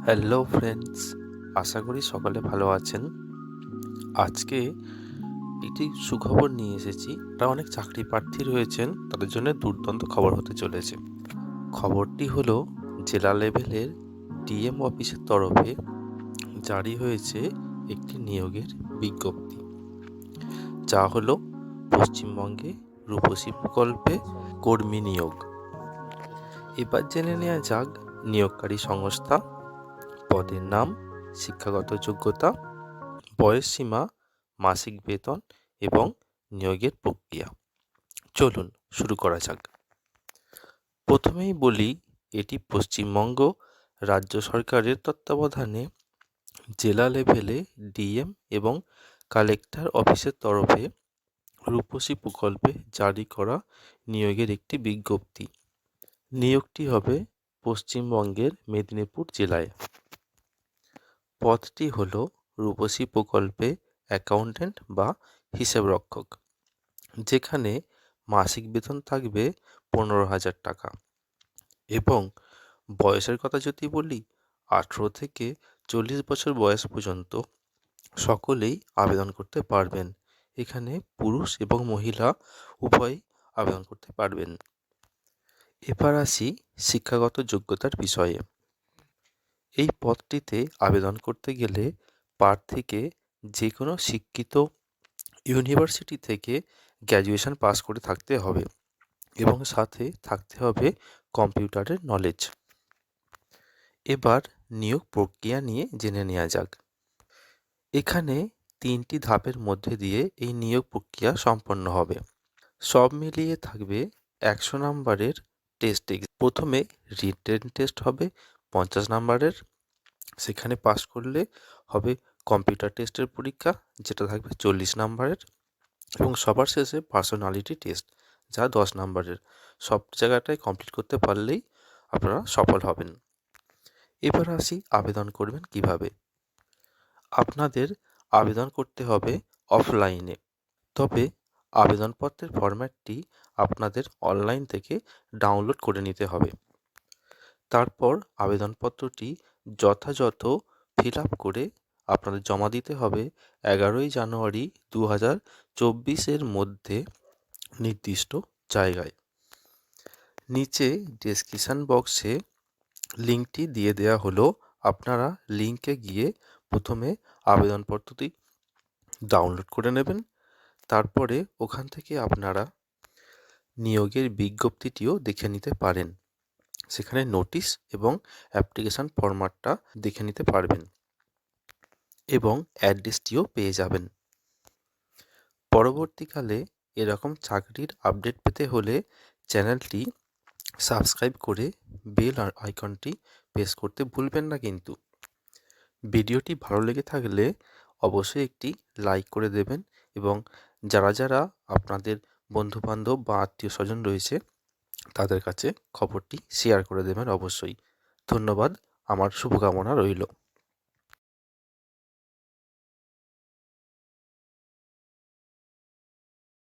Hello friends, আশা করি সকলে ভালো আছেন। আজকে একটি সুখবর নিয়ে এসেছি। অনেক চাকরি প্রার্থী রয়েছেন, তাদের জন্য দুর্দান্ত খবর হতে চলেছে। খবরটি হলো, জেলা লেভেলের ডিএম অফিসের তরফে জারি হয়েছে একটি নিয়োগের বিজ্ঞপ্তি, যা হলো পশ্চিমবঙ্গে রূপসী প্রকল্পে কর্মী নিয়োগ। এবার জেনে নেওয়া যাক নিয়োগকারী সংস্থা, পদের নাম, শিক্ষাগত যোগ্যতা, বয়সসীমা, মাসিক বেতন এবং নিয়োগের প্রক্রিয়া। চলুন শুরু করা যাক। প্রথমেই বলি, এটি পশ্চিমবঙ্গ রাজ্য সরকারের তত্ত্বাবধানে জেলা লেভেলে ডিএম এবং কালেক্টর অফিসের তরফে রূপসী প্রকল্পে জারি করা নিয়োগের একটি বিজ্ঞপ্তি। নিয়োগটি হবে পশ্চিমবঙ্গের মেদিনীপুর জেলায়। পদটি হল রূপসী প্রকল্পে অ্যাকাউন্ট্যান্ট বা হিসাবরক্ষক, যেখানে মাসিক বেতন থাকবে 15,000 টাকা। এবং বয়সের কথা যদি বলি, 18 থেকে 40 বছর বয়স পর্যন্ত সকলেই আবেদন করতে পারবেন। এখানে পুরুষ এবং মহিলা উভয়ই আবেদন করতে পারবেন। এবার আসি শিক্ষাগত যোগ্যতার বিষয়ে। এই পদটিতে আবেদন করতে গেলে প্রার্থীকে যে কোনো শিক্ষিত ইউনিভার্সিটি থেকে গ্র্যাজুয়েশন পাস করে থাকতে হবে এবং সাথে থাকতে হবে কম্পিউটারের নলেজ। এবার নিয়োগ প্রক্রিয়া নিয়ে জেনে নেওয়া যাক। এখানে 3টি ধাপের মধ্যে দিয়ে এই নিয়োগ প্রক্রিয়া সম্পন্ন হবে। সব মিলিয়ে থাকবে 100 নম্বরের টেস্ট। প্রথমে রিটেন টেস্ট হবে 50 নম্বরের, সেখানে পাস করলে হবে কম্পিউটার টেস্টের পরীক্ষা, যেটা থাকবে 40 নম্বরের, এবং সবার শেষে পার্সোনালিটি টেস্ট, যা 10 নম্বরের। সব জায়গাটায় কমপ্লিট করতে পারলেই আপনারা সফল হবেন। এবার আসি আবেদন করবেন কিভাবে। আপনাদের আবেদন করতে হবে অফলাইনে, তবে আবেদনপত্রের ফরম্যাটটি আপনাদের অনলাইন থেকে ডাউনলোড করে নিতে হবে। তারপর আবেদনপত্রটি যথাযথ ফিল আপ করে আপনাদের জমা দিতে হবে 11ই জানুয়ারি 2024 মধ্যে নির্দিষ্ট জায়গায়। নিচে ডেসক্রিপশন বক্সে লিঙ্কটি দিয়ে দেওয়া হলো। আপনারা লিঙ্কে গিয়ে প্রথমে আবেদনপত্রটি ডাউনলোড করে নেবেন। তারপরে ওখান থেকে আপনারা নিয়োগের বিজ্ঞপ্তিটিও দেখে নিতে পারেন। সেখানে নোটিশ এবং অ্যাপ্লিকেশন ফরম্যাটটা দেখে নিতে পারবেন এবং অ্যাড্রেসটিও পেয়ে যাবেন। পরবর্তীকালে এরকম চাকরির আপডেট পেতে হলে চ্যানেলটি সাবস্ক্রাইব করে বেল আইকনটি প্রেস করতে ভুলবেন না কিন্তু। ভিডিওটি ভালো লেগে থাকলে অবশ্যই একটি লাইক করে দেবেন এবং যারা যারা আপনাদের বন্ধুবান্ধব বা আত্মীয় স্বজন রয়েছে তাদের কাছে খবরটি শেয়ার করে দেবেন অবশ্যই। ধন্যবাদ, আমার শুভকামনা রইল।